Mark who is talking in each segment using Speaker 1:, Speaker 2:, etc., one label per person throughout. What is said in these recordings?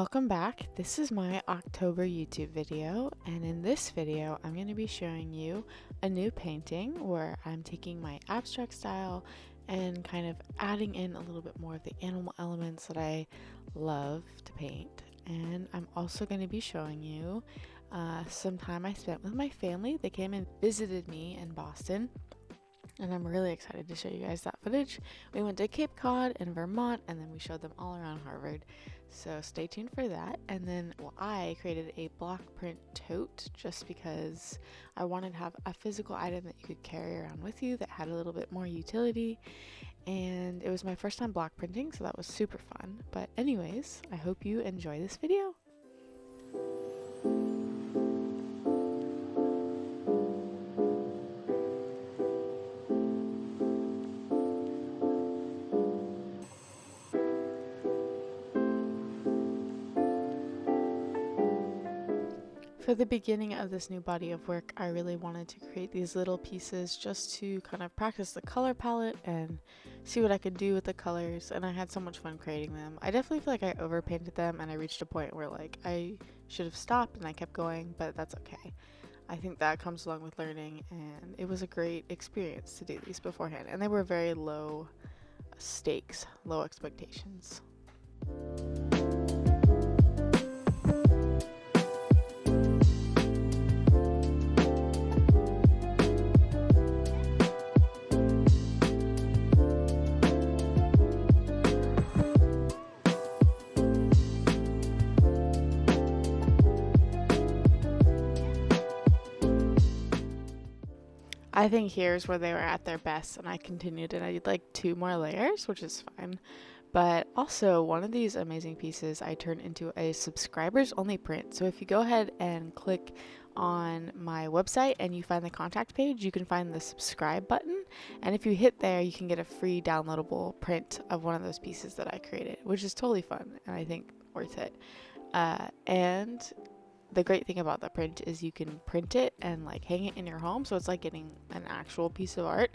Speaker 1: Welcome back. This is my October YouTube video, and in this video I'm going to be showing you a new painting where I'm taking my abstract style and kind of adding in a little bit more of the animal elements that I love to paint. And I'm also going to be showing you some time I spent with my family. They came and visited me in Boston, and I'm really excited to show you guys that footage. We went to Cape Cod and Vermont, and then we showed them all around Harvard. So stay tuned for that. And then I created a block print tote just because I wanted to have a physical item that you could carry around with you that had a little bit more utility. And it was my first time block printing, so that was super fun. But anyways, I hope you enjoy this video. For the beginning of this new body of work, I really wanted to create these little pieces just to kind of practice the color palette and see what I could do with the colors, and I had so much fun creating them. I definitely feel like I overpainted them, and I reached a point where like I should have stopped, and I kept going, but that's okay. I think that comes along with learning, and it was a great experience to do these beforehand, and they were very low stakes, low expectations. I think here's where they were at their best, and I continued and I did like 2 more layers, which is fine. But also, one of these amazing pieces I turned into a subscribers only print. So if you go ahead and click on my website and you find the contact page, you can find the subscribe button, and if you hit there you can get a free downloadable print of one of those pieces that I created, which is totally fun and I think worth it. And the great thing about the print is you can print it and like hang it in your home, so it's like getting an actual piece of art,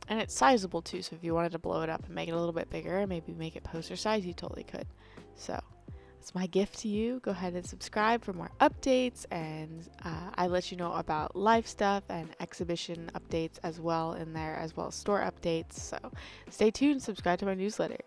Speaker 1: and it's sizable too, so if you wanted to blow it up and make it a little bit bigger and maybe make it poster size, you totally could. So it's my gift to you. Go ahead and subscribe for more updates, and I let you know about live stuff and exhibition updates as well in there, as well as store updates. So stay tuned, subscribe to my newsletter.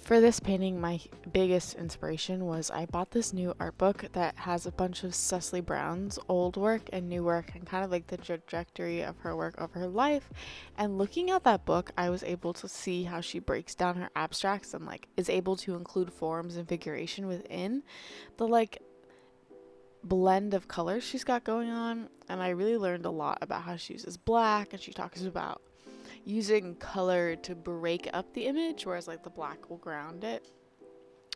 Speaker 1: For this painting, my biggest inspiration was I bought this new art book that has a bunch of Cecily Brown's old work and new work and kind of like the trajectory of her work over her life. And looking at that book, I was able to see how she breaks down her abstracts and like is able to include forms and figuration within the like blend of colors she's got going on. And I really learned a lot about how she uses black, and she talks about using color to break up the image, whereas like the black will ground it.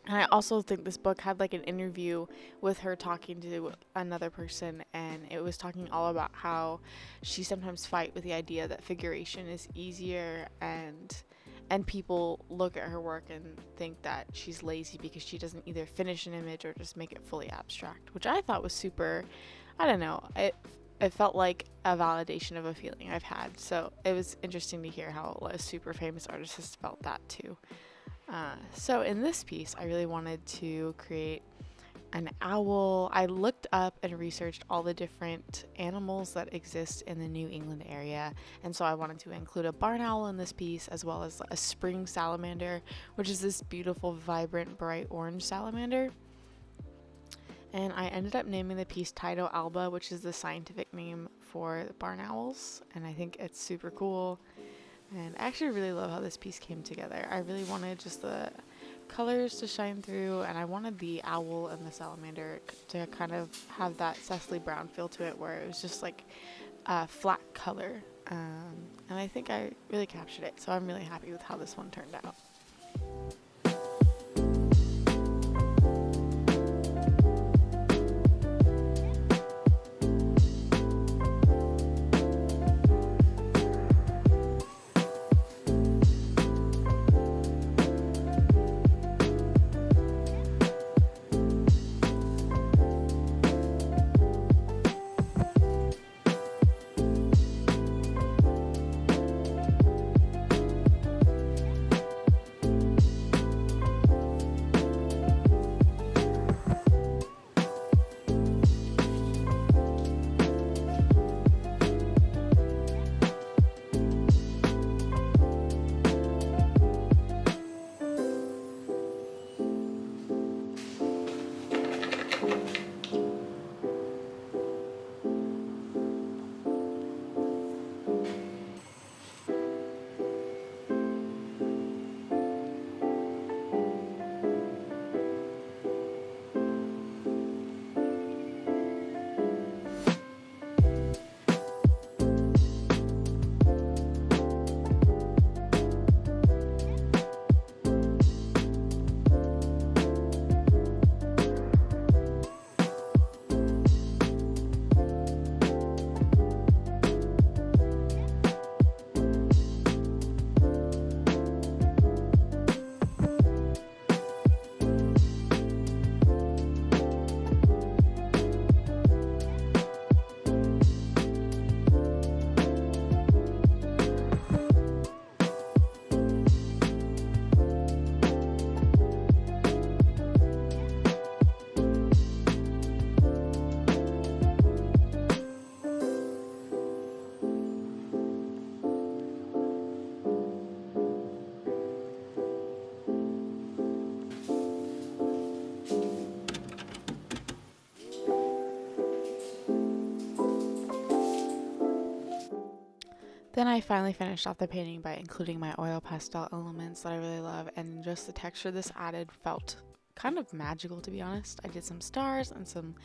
Speaker 1: And I also think this book had like an interview with her talking to another person, and it was talking all about how she sometimes fight with the idea that figuration is easier, and people look at her work and think that she's lazy because she doesn't either finish an image or just make it fully abstract, which I thought was super, I don't know, it felt like a validation of a feeling I've had. So it was interesting to hear how a super famous artist has felt that too. So in this piece, I really wanted to create an owl. I looked up and researched all the different animals that exist in the New England area. And so I wanted to include a barn owl in this piece, as well as a spring salamander, which is this beautiful, vibrant, bright orange salamander. And I ended up naming the piece Tyto alba, which is the scientific name for the barn owls, and I think it's super cool. And I actually really love how this piece came together. I really wanted just the colors to shine through, and I wanted the owl and the salamander to kind of have that Cecily Brown feel to it, where it was just like a flat color. And I think I really captured it, so I'm really happy with how this one turned out. Then I finally finished off the painting by including my oil pastel elements that I really love, and just the texture this added felt kind of magical, to be honest. I did some stars and some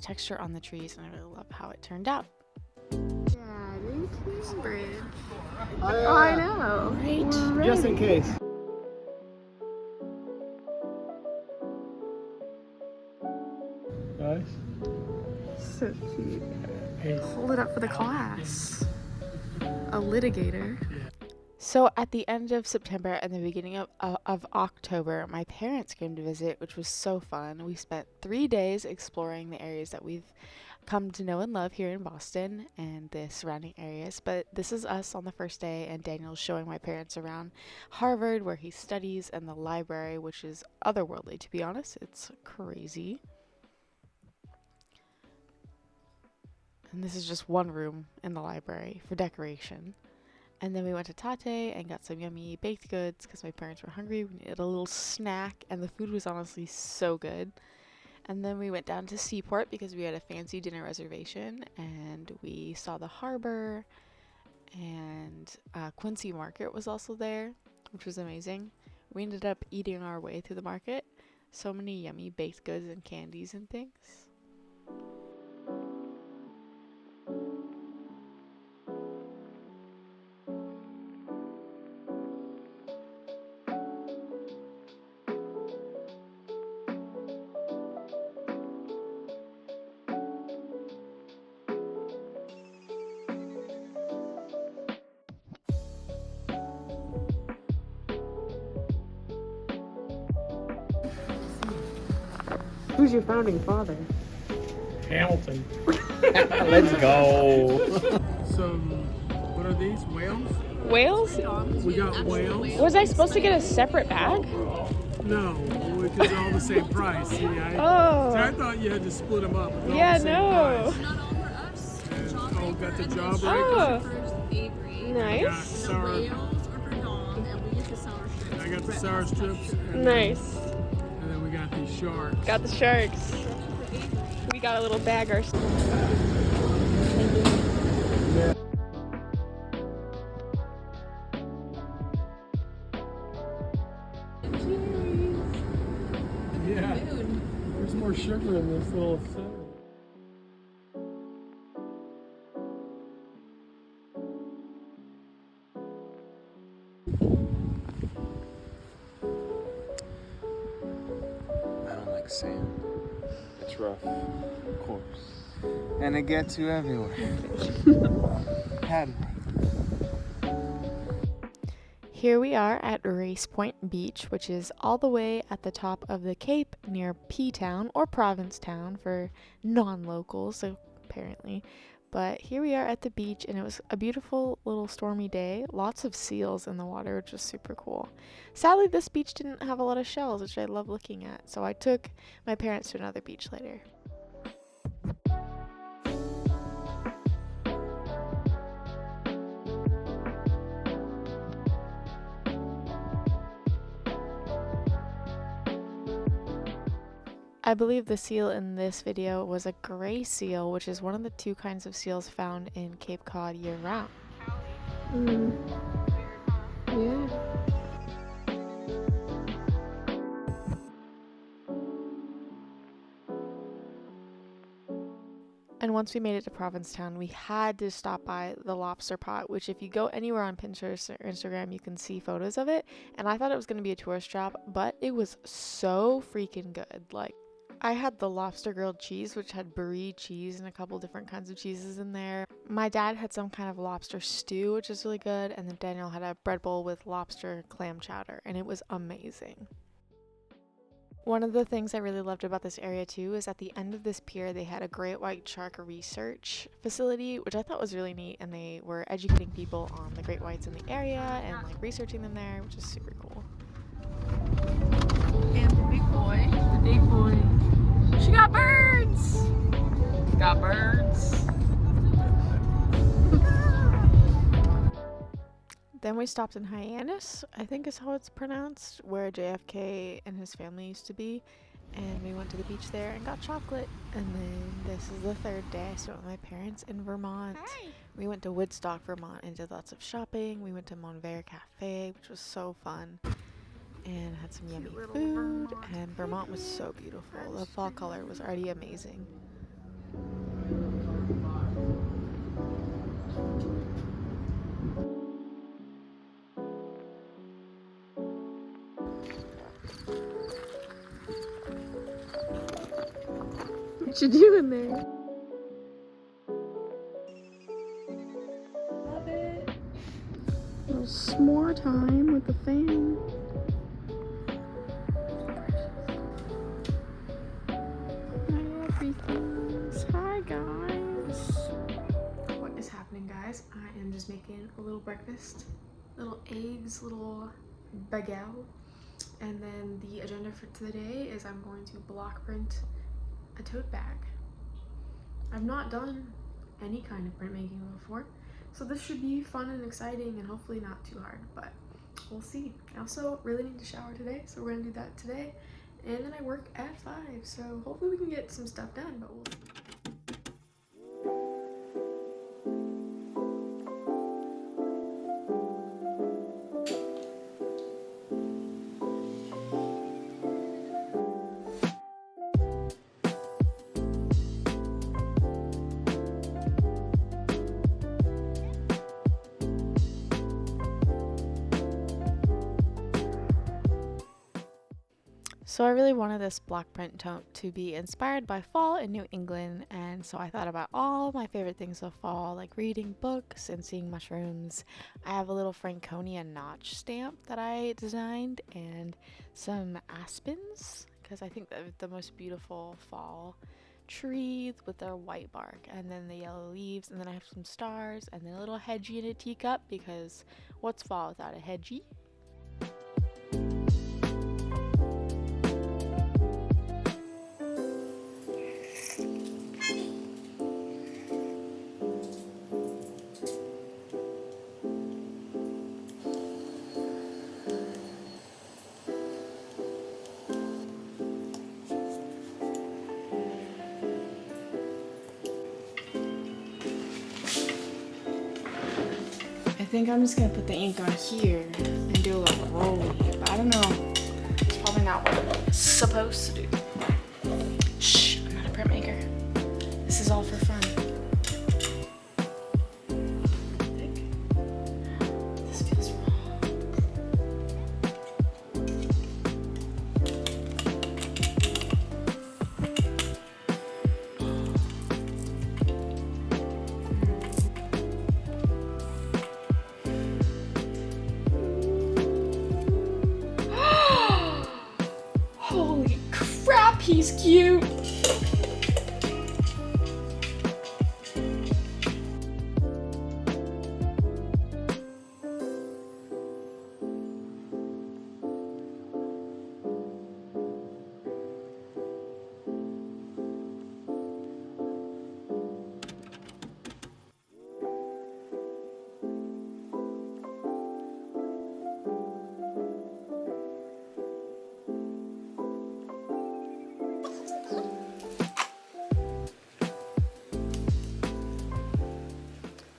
Speaker 1: texture on the trees, and I really love how it turned out.
Speaker 2: Dad in Cambridge. I know.
Speaker 1: Right.
Speaker 3: Just in case. Nice.
Speaker 2: So cute.
Speaker 3: Hey.
Speaker 2: Hold it up for the class. A litigator.
Speaker 1: So at the end of September and the beginning of October, my parents came to visit, which was so fun. We spent 3 days exploring the areas that we've come to know and love here in Boston and the surrounding areas. But this is us on the first day, and Daniel's showing my parents around Harvard, where he studies, and the library, which is otherworldly, to be honest. It's crazy. And this is just one room in the library for decoration. And then we went to Tate and got some yummy baked goods because my parents were hungry. We needed a little snack, and the food was honestly so good. And then we went down to Seaport because we had a fancy dinner reservation, and we saw the harbor, and Quincy Market was also there, which was amazing. We ended up eating our way through the market. So many yummy baked goods and candies and things.
Speaker 2: Who's your founding father?
Speaker 3: Hamilton. Let's go. Some, what are these? Whales?
Speaker 1: Whales?
Speaker 3: We got whales.
Speaker 1: Was I supposed to get a separate bag?
Speaker 3: No, because they're all the same price. See, I thought you had to split them up. They're all the same price. And, got the job right.
Speaker 1: Nice.
Speaker 3: I got the sour strips. And
Speaker 1: Nice.
Speaker 3: And then we got these sharks.
Speaker 1: Got the sharks. We got a little bag ourselves.
Speaker 3: Yeah. There's more sugar in this little center.
Speaker 4: I don't like sand. It's rough, of course. And it gets you everywhere. Had me.
Speaker 1: Here we are at Race Point Beach, which is all the way at the top of the Cape near P-Town, or Provincetown for non-locals, apparently. But here we are at the beach, and it was a beautiful little stormy day. Lots of seals in the water, which was super cool. Sadly, this beach didn't have a lot of shells, which I love looking at, so I took my parents to another beach later. I believe the seal in this video was a gray seal, which is one of the 2 kinds of seals found in Cape Cod year-round.
Speaker 2: Yeah.
Speaker 1: And once we made it to Provincetown, we had to stop by the lobster pot, which if you go anywhere on Pinterest or Instagram, you can see photos of it. And I thought it was going to be a tourist trap, but it was so freaking good. Like, I had the lobster grilled cheese, which had brie cheese and a couple different kinds of cheeses in there. My dad had some kind of lobster stew, which is really good. And then Daniel had a bread bowl with lobster clam chowder, and it was amazing. One of the things I really loved about this area too is at the end of this pier they had a great white shark research facility, which I thought was really neat, and they were educating people on the great whites in the area and like researching them there, which is super cool.
Speaker 2: And the big boy. The big boy. She got birds! Got birds.
Speaker 1: Then we stopped in Hyannis, I think is how it's pronounced, where JFK and his family used to be. And we went to the beach there and got chocolate. And then this is the third day. I spent with my parents in Vermont.
Speaker 5: Hi.
Speaker 1: We went to Woodstock, Vermont, and did lots of shopping. We went to Montvert Cafe, which was so fun, and had some yummy food. And Vermont was so beautiful. The fall color was already amazing.
Speaker 5: What you doing there? Love it. A little s'more time with the fam. Hi, everythings. Hi, guys.
Speaker 1: What is happening, guys? I am just making a little breakfast. Little eggs, little bagel. And then the agenda for today is I'm going to block print a tote bag. I've not done any kind of printmaking before, so this should be fun and exciting and hopefully not too hard, but we'll see. I also really need to shower today, so we're gonna do that today. And then I work at 5, so hopefully we can get some stuff done, but we'll see. So I really wanted this block print tote to be inspired by fall in New England, and so I thought about all my favorite things of fall, like reading books and seeing mushrooms. I have a little Franconia notch stamp that I designed and some aspens, because I think that the most beautiful fall trees with their white bark and then the yellow leaves, and then I have some stars and then a little hedgie in a teacup, because what's fall without a hedgie? I think I'm just gonna put the ink on here and do a little rolling, but I don't know. It's probably not what I'm supposed to do. Shh, I'm not a printmaker. This is all for fun. This feels wrong. Holy crap, he's cute!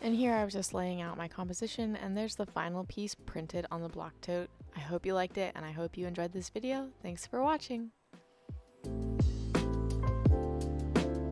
Speaker 1: And here I was just laying out my composition, and there's the final piece printed on the block tote. I hope you liked it, and I hope you enjoyed this video. Thanks for watching!